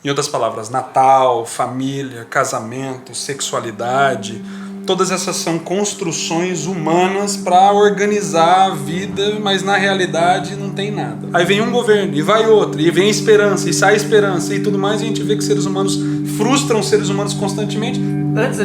Em outras palavras, Natal, família, casamento, sexualidade, todas essas são construções humanas para organizar a vida, mas na realidade não tem nada. Aí vem um governo, e vai outro, e vem esperança, e sai esperança, e tudo mais, e a gente vê que seres humanos frustram seres humanos constantemente. Antes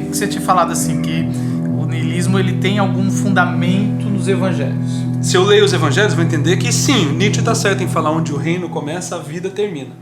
você tinha falado assim que o niilismo ele tem algum fundamento nos evangelhos. Se eu leio os evangelhos, vou entender que sim, Nietzsche está certo em falar onde o reino começa, a vida termina.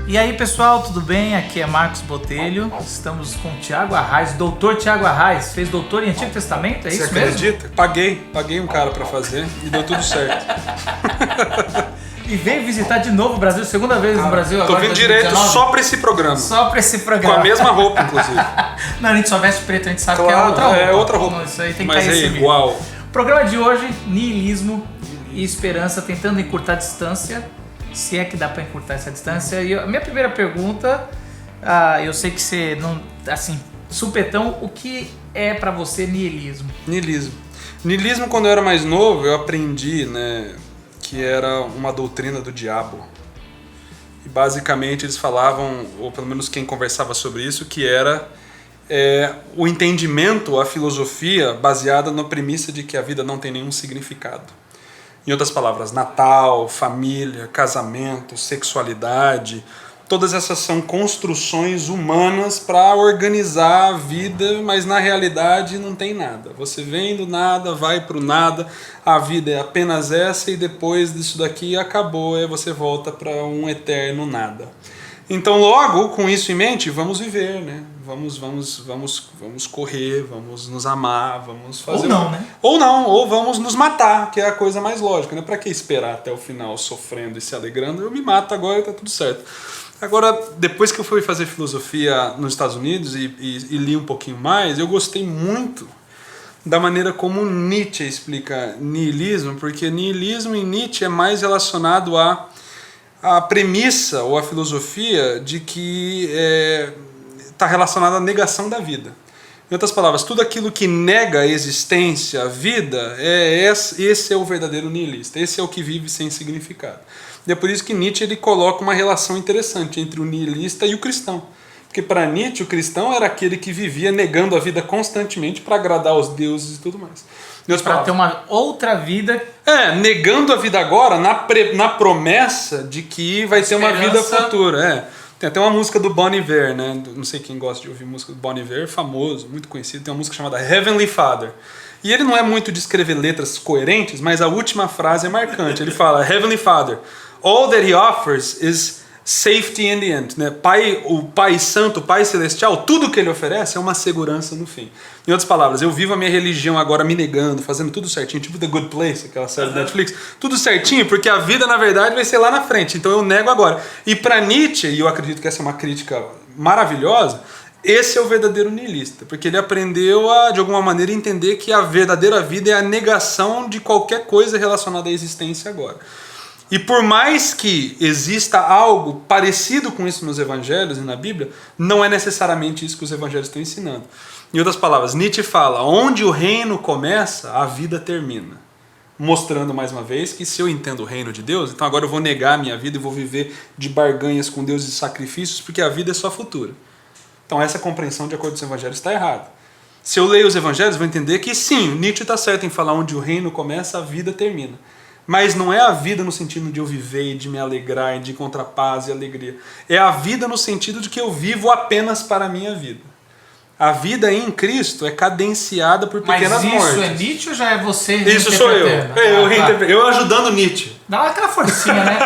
E aí pessoal, tudo bem? Aqui é Marcos Botelho, estamos com o Tiago Arraes, doutor Tiago Arraes, fez doutor em Antigo Testamento, é isso mesmo? Você acredita? Paguei um cara para fazer e deu tudo certo. E veio visitar de novo o Brasil, segunda vez no Brasil agora. Tô vindo direto só pra esse programa. Só pra esse programa. Com a mesma roupa, inclusive. Não, a gente só veste preto, a gente sabe claro, que é outra roupa. É outra roupa. Isso aí tem que mas cair é igual. O programa de hoje, niilismo e esperança, tentando encurtar a distância, se é que dá pra encurtar essa distância. E a minha primeira pergunta, eu sei que você não, assim, supetão, o que é pra você niilismo? Niilismo, quando eu era mais novo, eu aprendi, né, que era uma doutrina do diabo. E basicamente eles falavam, ou pelo menos quem conversava sobre isso, que era o entendimento, a filosofia baseada na premissa de que a vida não tem nenhum significado. Em outras palavras, Natal, família, casamento, sexualidade, todas essas são construções humanas para organizar a vida, mas na realidade não tem nada. Você vem do nada, vai para o nada, a vida é apenas essa e depois disso daqui acabou, aí você volta para um eterno nada. Então logo, com isso em mente, vamos viver, né? Vamos correr, vamos nos amar, vamos fazer... Ou não, né? Ou não, ou vamos nos matar, que é a coisa mais lógica, né? Para que esperar até o final sofrendo e se alegrando? Eu me mato agora e tá tudo certo. Agora, depois que eu fui fazer filosofia nos Estados Unidos e li um pouquinho mais, eu gostei muito da maneira como Nietzsche explica niilismo, porque niilismo em Nietzsche é mais relacionado à premissa ou à filosofia de que está relacionada à negação da vida. Em outras palavras, tudo aquilo que nega a existência, a vida, esse é o verdadeiro niilista, esse é o que vive sem significado. E é por isso que Nietzsche ele coloca uma relação interessante entre o niilista e o cristão. Porque para Nietzsche o cristão era aquele que vivia negando a vida constantemente para agradar aos deuses e tudo mais. Para ter uma outra vida. Negando a vida agora na promessa de que vai ter uma vida futura. Tem até uma música do Bon Iver, né? Não sei quem gosta de ouvir música do Bon Iver, famoso, muito conhecido. Tem uma música chamada Heavenly Father. E ele não é muito de escrever letras coerentes, mas a última frase é marcante. Ele fala, Heavenly Father, all that he offers is safety in the end. Né? O Pai Santo, o Pai Celestial, tudo que ele oferece é uma segurança no fim. Em outras palavras, eu vivo a minha religião agora me negando, fazendo tudo certinho, tipo The Good Place, aquela série da Netflix, tudo certinho, porque a vida, na verdade, vai ser lá na frente, então eu nego agora. E para Nietzsche, e eu acredito que essa é uma crítica maravilhosa, esse é o verdadeiro niilista, porque ele aprendeu a, de alguma maneira, entender que a verdadeira vida é a negação de qualquer coisa relacionada à existência agora. E por mais que exista algo parecido com isso nos evangelhos e na Bíblia, não é necessariamente isso que os evangelhos estão ensinando. Em outras palavras, Nietzsche fala, onde o reino começa, a vida termina. Mostrando mais uma vez que se eu entendo o reino de Deus, então agora eu vou negar a minha vida e vou viver de barganhas com Deus e sacrifícios, porque a vida é só futura. Então essa compreensão de acordo com os evangelhos está errada. Se eu leio os evangelhos, vou entender que sim, Nietzsche está certo em falar onde o reino começa, a vida termina. Mas não é a vida no sentido de eu viver e de me alegrar e de encontrar paz e alegria. É a vida no sentido de que eu vivo apenas para a minha vida. A vida em Cristo é cadenciada por pequenas mortes. Mas isso é Nietzsche ou já é você Isso sou eu. Eu ajudando Nietzsche. Dá aquela forcinha, né?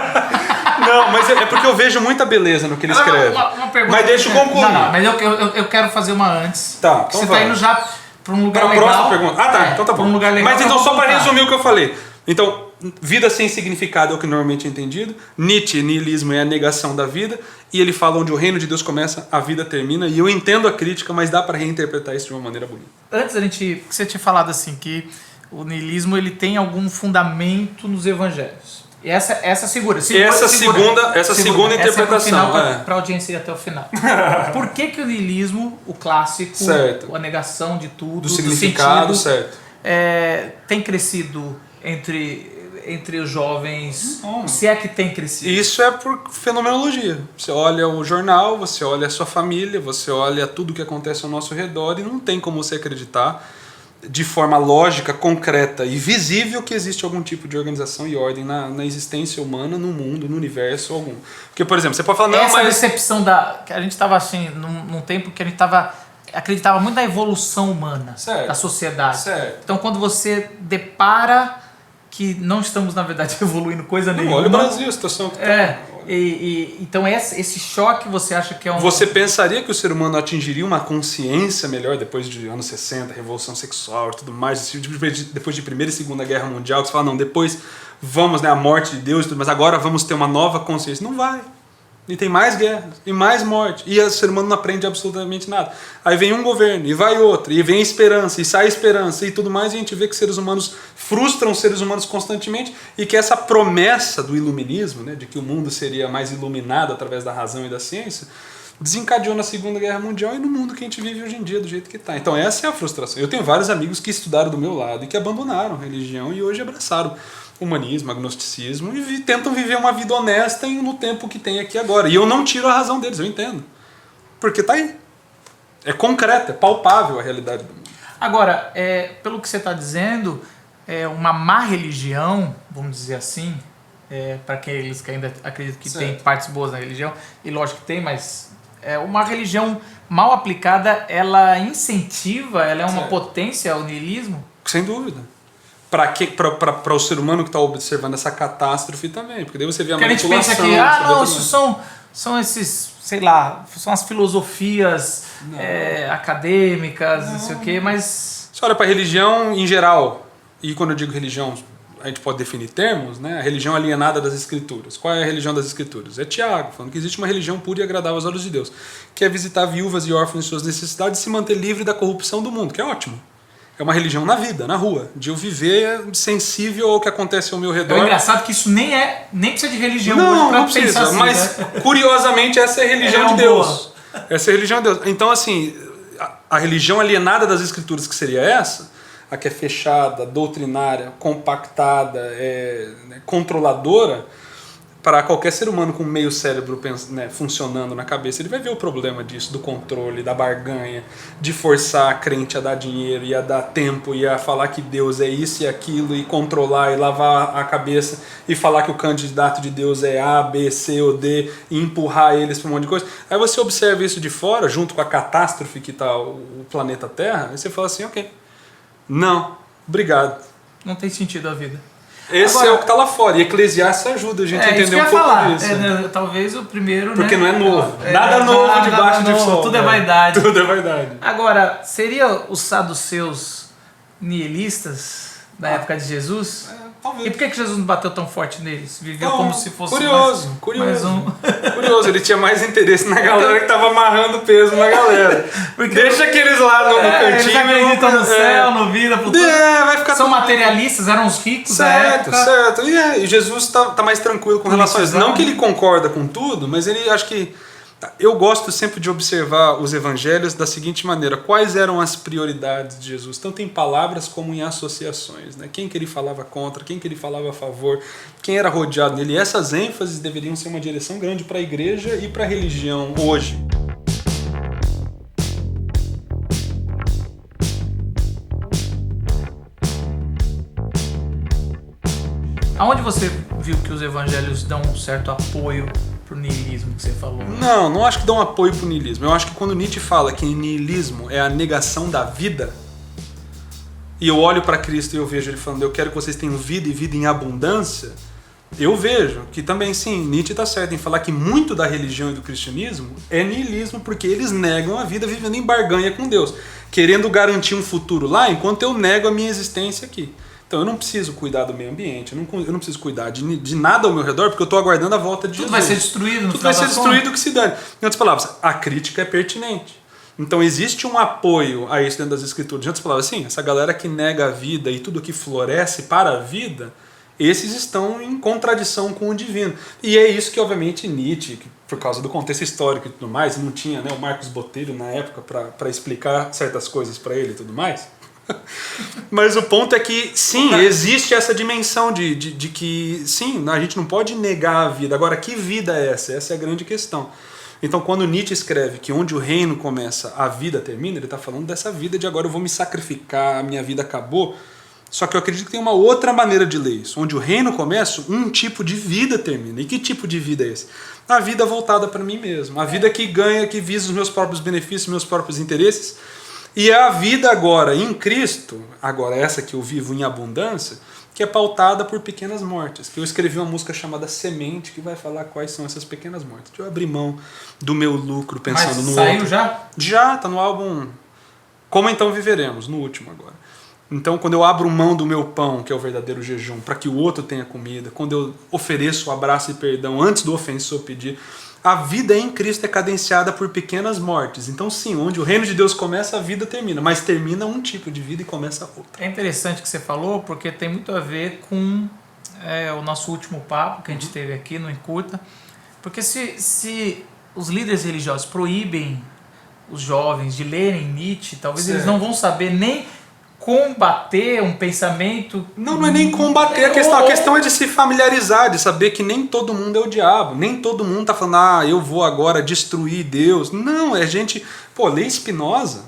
Não, mas é porque eu vejo muita beleza no que ele escreve. Uma pergunta. Mas deixa eu concluir. Não, mas eu quero fazer uma antes. Tá, então você vai. Tá indo já para um lugar pra legal. Próxima pergunta. Então tá bom. Um lugar legal, mas então só para resumir o que eu falei. Então, vida sem significado é o que normalmente é entendido. Nietzsche, niilismo é a negação da vida. E ele fala onde o reino de Deus começa, a vida termina. E eu entendo a crítica, mas dá para reinterpretar isso de uma maneira bonita. Antes você tinha falado assim que o niilismo ele tem algum fundamento nos evangelhos. E essa segunda interpretação. Para a audiência ir até o final. Por que o niilismo, o clássico, certo, a negação de tudo, do significado, sentido, certo, tem crescido entre os jovens? Se é que tem crescido? Isso é por fenomenologia. Você olha o jornal, você olha a sua família, você olha tudo que acontece ao nosso redor e não tem como você acreditar de forma lógica, concreta e visível que existe algum tipo de organização e ordem na existência humana, no mundo, no universo algum. Porque, por exemplo, você pode falar... Essa decepção que a gente estava assim, num tempo que a gente acreditava muito na evolução humana, da sociedade. Certo. Então, quando você depara que não estamos, na verdade, evoluindo coisa nenhuma... Olha o Brasil, a situação que está... Então esse choque você acha que é um... Você pensaria que o ser humano atingiria uma consciência melhor depois de anos 60, revolução sexual e tudo mais, depois de Primeira e Segunda Guerra Mundial, que você fala, não, depois vamos, a morte de Deus e tudo, mas agora vamos ter uma nova consciência. Não vai. E tem mais guerras, e mais morte, e o ser humano não aprende absolutamente nada. Aí vem um governo, e vai outro, e vem esperança, e sai esperança, e tudo mais, e a gente vê que seres humanos frustram seres humanos constantemente, e que essa promessa do iluminismo, de que o mundo seria mais iluminado através da razão e da ciência, desencadeou na Segunda Guerra Mundial e no mundo que a gente vive hoje em dia, do jeito que está. Então essa é a frustração. Eu tenho vários amigos que estudaram do meu lado, e que abandonaram a religião, e hoje abraçaram humanismo, agnosticismo e tentam viver uma vida honesta no tempo que tem aqui agora. E eu não tiro a razão deles, eu entendo. Porque tá aí. É concreto, é palpável a realidade do mundo. Agora, pelo que você está dizendo, uma má religião, vamos dizer assim, para aqueles que ainda acreditam que tem partes boas na religião, e lógico que tem, mas uma religião mal aplicada, ela incentiva, ela é uma potência ao niilismo? Sem dúvida. Para o ser humano que está observando essa catástrofe também, porque daí você vê a manipulação. A gente pensa que, isso são esses, sei lá, são as filosofias acadêmicas, não sei o quê, mas... Você olha para a religião em geral, e quando eu digo religião, a gente pode definir termos, a religião alienada das Escrituras. Qual é a religião das Escrituras? É Tiago, falando que existe uma religião pura e agradável aos olhos de Deus, que é visitar viúvas e órfãos em suas necessidades e se manter livre da corrupção do mundo, que é ótimo. É uma religião na vida, na rua, de eu viver sensível ao que acontece ao meu redor. É engraçado que isso nem precisa de religião hoje pra precisa, pensar assim, mas curiosamente essa é a religião de Deus. Essa é a religião de Deus. Então assim, a religião alienada das Escrituras, que seria essa, a que é fechada, doutrinária, compactada, controladora, para qualquer ser humano com meio cérebro funcionando na cabeça, ele vai ver o problema disso, do controle, da barganha, de forçar a crente a dar dinheiro e a dar tempo e a falar que Deus é isso e aquilo e controlar e lavar a cabeça e falar que o candidato de Deus é A, B, C ou D e empurrar eles para um monte de coisa. Aí você observa isso de fora, junto com a catástrofe que está o planeta Terra, e você fala assim, ok, não, obrigado. Não tem sentido a vida. Esse é o que está lá fora. E Eclesiastes ajuda a gente a entender um pouco disso. Talvez o primeiro... Porque não é novo. Nada novo debaixo do sol. Tudo é vaidade. Tudo é vaidade. Agora, seria os saduceus nihilistas da época de Jesus? Talvez. E por que Jesus não bateu tão forte neles? Viveu como se fosse curioso. Curioso, ele tinha mais interesse na galera que estava amarrando peso na galera. Deixa aqueles lá no cantinho. Eles acreditam no céu, no vida, futuro. Vai ficar São materialistas, eram os ricos da época. Certo. E Jesus tá mais tranquilo com relação a isso. Não que ele concorda com tudo, mas ele acho que... Eu gosto sempre de observar os evangelhos da seguinte maneira: quais eram as prioridades de Jesus, tanto em palavras como em associações, quem que ele falava contra, quem que ele falava a favor, quem era rodeado nele. E essas ênfases deveriam ser uma direção grande para a igreja e para a religião hoje. Aonde você viu que os evangelhos dão um certo apoio pro niilismo que você falou? Não acho que dão apoio pro niilismo. Eu acho que quando Nietzsche fala que niilismo é a negação da vida, e eu olho para Cristo e eu vejo ele falando, eu quero que vocês tenham vida e vida em abundância, eu vejo que também sim, Nietzsche está certo em falar que muito da religião e do cristianismo é niilismo, porque eles negam a vida vivendo em barganha com Deus, querendo garantir um futuro lá enquanto eu nego a minha existência aqui. Então eu não preciso cuidar do meio ambiente, eu não preciso cuidar de nada ao meu redor, porque eu estou aguardando a volta de Jesus. Tudo vai ser destruído. Tudo vai ser destruído, que se dane. Em outras palavras, a crítica é pertinente. Então existe um apoio a isso dentro das Escrituras. Em outras palavras, sim, essa galera que nega a vida e tudo que floresce para a vida, esses estão em contradição com o divino. E é isso que, obviamente, Nietzsche, que, por causa do contexto histórico e tudo mais, não tinha o Marcos Botelho na época para explicar certas coisas para ele e tudo mais. Mas o ponto é que, sim, existe essa dimensão de que, sim, a gente não pode negar a vida. Agora, que vida é essa? Essa é a grande questão. Então, quando Nietzsche escreve que onde o reino começa, a vida termina, ele está falando dessa vida de agora eu vou me sacrificar, a minha vida acabou. Só que eu acredito que tem uma outra maneira de ler isso. Onde o reino começa, um tipo de vida termina. E que tipo de vida é esse? A vida voltada para mim mesmo. A vida que ganha, que visa os meus próprios benefícios, meus próprios interesses. E é a vida agora em Cristo, agora essa que eu vivo em abundância, que é pautada por pequenas mortes. Que eu escrevi uma música chamada Semente, que vai falar quais são essas pequenas mortes. Deixa eu abrir mão do meu lucro pensando no outro. Saiu já? Já, tá no álbum Como Então Viveremos, no último agora. Então, quando eu abro mão do meu pão, que é o verdadeiro jejum, para que o outro tenha comida, quando eu ofereço o abraço e perdão antes do ofensor pedir, a vida em Cristo é cadenciada por pequenas mortes. Então, sim, onde o reino de Deus começa, a vida termina. Mas termina um tipo de vida e começa outra. É interessante o que você falou, porque tem muito a ver com o nosso último papo que a gente teve aqui no Encurta. Porque se os líderes religiosos proíbem os jovens de lerem Nietzsche, talvez eles não vão saber nem combater um pensamento... Não é nem combater, a questão é de se familiarizar, de saber que nem todo mundo é o diabo, nem todo mundo está falando, eu vou agora destruir Deus. Não, é gente... lê Spinoza.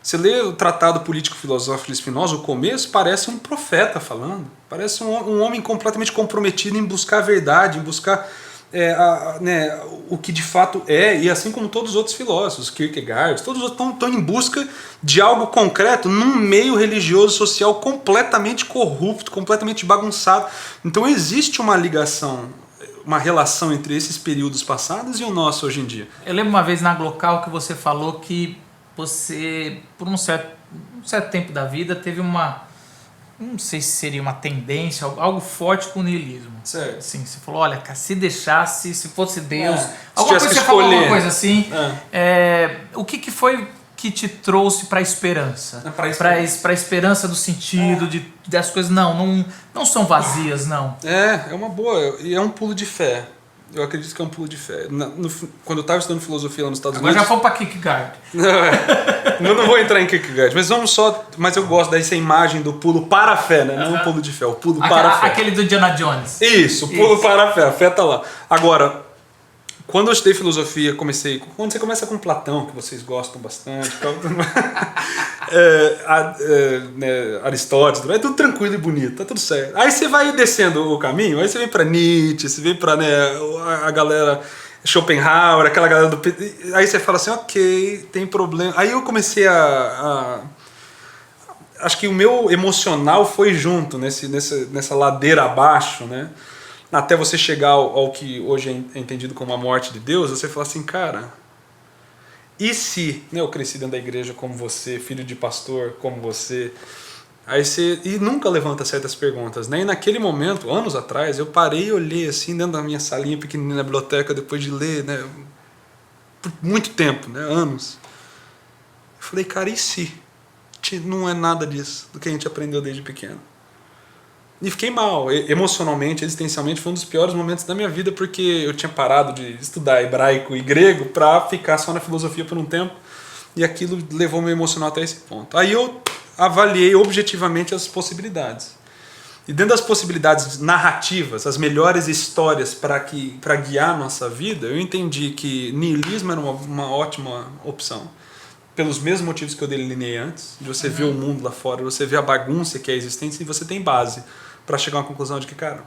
Você lê o Tratado Político-Filosófico de Spinoza, o começo parece um profeta falando, parece um homem completamente comprometido em buscar a verdade, em buscar... o que de fato é, e assim como todos os outros filósofos, Kierkegaard, todos estão em busca de algo concreto num meio religioso social completamente corrupto, completamente bagunçado. Então existe uma ligação, uma relação entre esses períodos passados e o nosso hoje em dia. Eu lembro uma vez na Glocal que você falou que você, por um certo tempo da vida, teve não sei se seria uma tendência, algo forte com o niilismo. Certo. Assim, você falou, olha, se deixasse, se fosse Deus... alguma coisa você falou, alguma coisa assim. O que foi que te trouxe para a esperança? Para a esperança do sentido, das coisas não são vazias, não. É uma boa, e é um pulo de fé. Eu acredito que é um pulo de fé. Quando eu estava estudando filosofia lá nos Estados Unidos... Agora já fomos para Kierkegaard. Eu não vou entrar em Kierkegaard, mas eu gosto dessa imagem do pulo para a fé, né? Não o pulo de fé, o pulo para a fé. Aquele do Indiana Jones. Isso, o pulo para a fé tá lá. Agora, quando eu estudei filosofia, quando você começa com Platão, que vocês gostam bastante, Aristóteles, é tudo tranquilo e bonito, tá tudo certo. Aí você vai descendo o caminho, aí você vem para Nietzsche, você vem para a galera Schopenhauer, aquela galera do... Aí você fala assim, ok, tem problema. Aí eu comecei acho que o meu emocional foi junto nessa ladeira abaixo, né? Até você chegar ao que hoje é entendido como a morte de Deus, você fala assim, cara, e se eu cresci dentro da igreja como você, filho de pastor como você, e nunca levanta certas perguntas, né? E naquele momento, anos atrás, eu parei e olhei assim dentro da minha salinha pequenininha na biblioteca, depois de ler, né, por muito tempo, né, anos. Eu falei, cara, e se não é nada disso do que a gente aprendeu desde pequeno? E fiquei mal, emocionalmente, existencialmente, foi um dos piores momentos da minha vida, porque eu tinha parado de estudar hebraico e grego para ficar só na filosofia por um tempo, e aquilo levou meu emocional até esse ponto. Aí eu avaliei objetivamente as possibilidades. E dentro das possibilidades narrativas, as melhores histórias para guiar a nossa vida, eu entendi que niilismo era uma ótima opção. Pelos mesmos motivos que eu delineei antes, de você ver o mundo lá fora, você ver a bagunça que é a existência, e você tem base para chegar a uma conclusão de que, cara,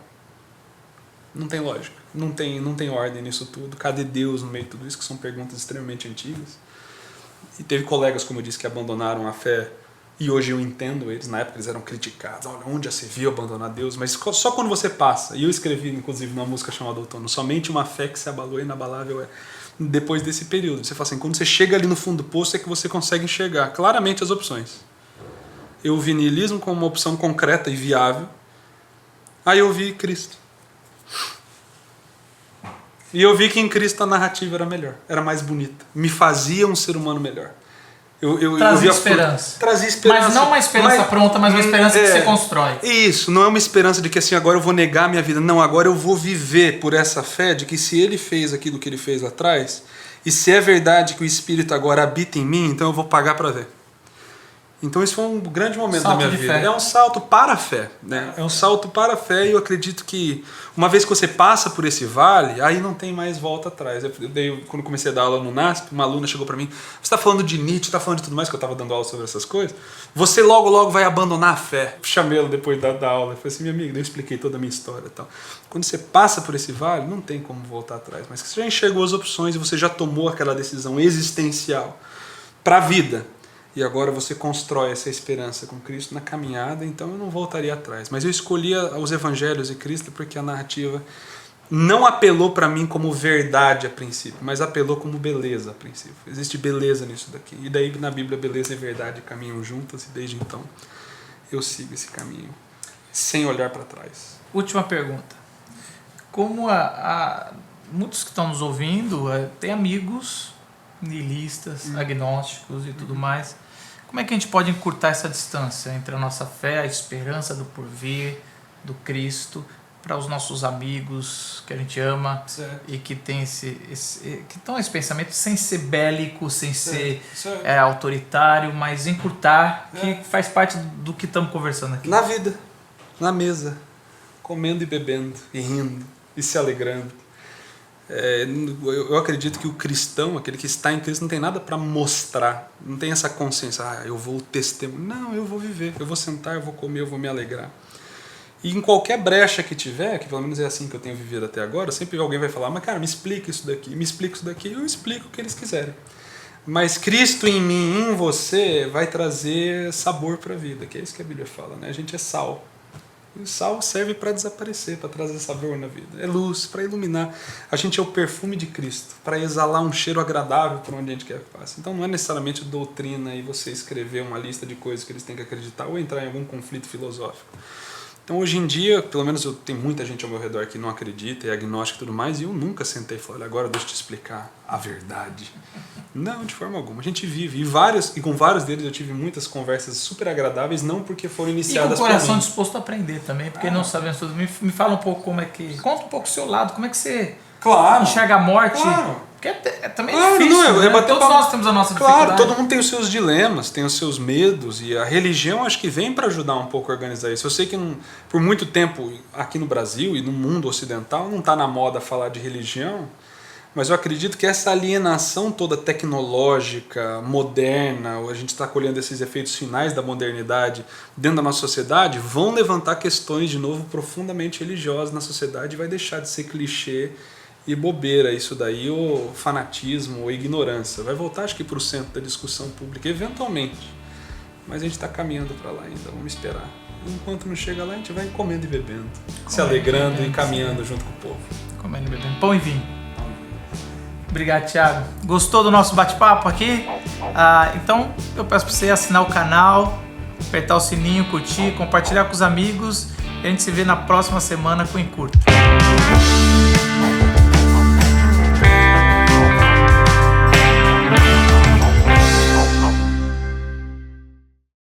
não tem lógica, não tem ordem nisso tudo, cadê Deus no meio de tudo isso, que são perguntas extremamente antigas. E teve colegas, como eu disse, que abandonaram a fé, e hoje eu entendo eles, na época eles eram criticados, olha, onde já se viu abandonar Deus, mas só quando você passa, e eu escrevi inclusive numa música chamada Outono, somente uma fé que se abalou e inabalável é. Depois desse período, você fala assim, quando você chega ali no fundo do poço é que você consegue enxergar claramente as opções. Eu vi niilismo como uma opção concreta e viável, aí eu vi Cristo. E eu vi que em Cristo a narrativa era melhor, era mais bonita, me fazia um ser humano melhor. Trazia esperança. Trazia esperança. Mas não uma esperança pronta, mas uma esperança que você constrói. Isso, não é uma esperança de que assim, agora eu vou negar a minha vida. Não, agora eu vou viver por essa fé de que se ele fez aquilo que ele fez lá atrás, e se é verdade que o Espírito agora habita em mim, então eu vou pagar para ver. Então isso foi um grande momento Salto da minha de vida. fé. É um salto para a fé, né? É um salto para a fé, e eu acredito que uma vez que você passa por esse vale, aí não tem mais volta atrás. Quando comecei a dar aula no NASP, uma aluna chegou para mim: você está falando de Nietzsche, está falando de tudo mais, que eu estava dando aula sobre essas coisas, você logo vai abandonar a fé. Chamei ela depois da aula, eu falei assim: minha amiga, eu expliquei toda a minha história e tal. Quando você passa por esse vale, não tem como voltar atrás, mas você já enxergou as opções e você já tomou aquela decisão existencial para a vida. E agora você constrói essa esperança com Cristo na caminhada, então eu não voltaria atrás. Mas eu escolhi os evangelhos e Cristo porque a narrativa não apelou para mim como verdade a princípio, mas apelou como beleza a princípio. Existe beleza nisso daqui. E daí na Bíblia beleza e verdade caminham juntas, e desde então eu sigo esse caminho, sem olhar para trás. Última pergunta. Como muitos que estão nos ouvindo têm amigos nihilistas, agnósticos e tudo mais, como é que a gente pode encurtar essa distância entre a nossa fé, a esperança do porvir, do Cristo, para os nossos amigos que a gente ama, certo, e que tem que estão esse pensamento sem ser bélico, sem ser autoritário, mas encurtar, que faz parte do que estamos conversando aqui. Na vida, na mesa, comendo e bebendo, e rindo, e se alegrando. Eu acredito que o cristão, aquele que está em Cristo, não tem nada para mostrar, não tem essa consciência, eu vou testemunhar. Não, eu vou viver, eu vou sentar, eu vou comer, eu vou me alegrar. E em qualquer brecha que tiver, que pelo menos é assim que eu tenho vivido até agora, sempre alguém vai falar: mas cara, me explica isso daqui, eu explico o que eles quiserem. Mas Cristo em mim, em você, vai trazer sabor para a vida, que é isso que a Bíblia fala, né? A gente é sal. E o sal serve para desaparecer, para trazer sabor na vida. É luz, para iluminar. A gente é o perfume de Cristo, para exalar um cheiro agradável para onde a gente quer que passe. Então não é necessariamente doutrina e você escrever uma lista de coisas que eles têm que acreditar ou entrar em algum conflito filosófico. Então hoje em dia, pelo menos tem muita gente ao meu redor que não acredita, é agnóstico e tudo mais, e eu nunca sentei e falei: olha, agora deixa eu te explicar a verdade. Não, de forma alguma. A gente vive. E com vários deles eu tive muitas conversas super agradáveis, não porque foram iniciadas por mim. E com o coração disposto a aprender também, porque não sabemos tudo. Me fala um pouco como é que... Conta um pouco o seu lado, como é que você enxerga a morte. Claro. Porque também é difícil, né? Todos nós temos a nossa dificuldade. Claro, todo mundo tem os seus dilemas, tem os seus medos, e a religião acho que vem para ajudar um pouco a organizar isso. Eu sei que por muito tempo aqui no Brasil e no mundo ocidental não está na moda falar de religião, mas eu acredito que essa alienação toda tecnológica, moderna, a gente está colhendo esses efeitos finais da modernidade dentro da nossa sociedade, vão levantar questões de novo profundamente religiosas na sociedade e vai deixar de ser clichê e bobeira isso daí, ou fanatismo, ou ignorância. Vai voltar, acho que, para o centro da discussão pública, eventualmente. Mas a gente está caminhando para lá ainda, vamos esperar. Enquanto não chega lá, a gente vai comendo e bebendo, se alegrando e caminhando junto com o povo. Comendo e bebendo. Pão e vinho. Obrigado, Thiago. Gostou do nosso bate-papo aqui? Então, eu peço para você assinar o canal, apertar o sininho, curtir, compartilhar com os amigos. E a gente se vê na próxima semana com o Encurta.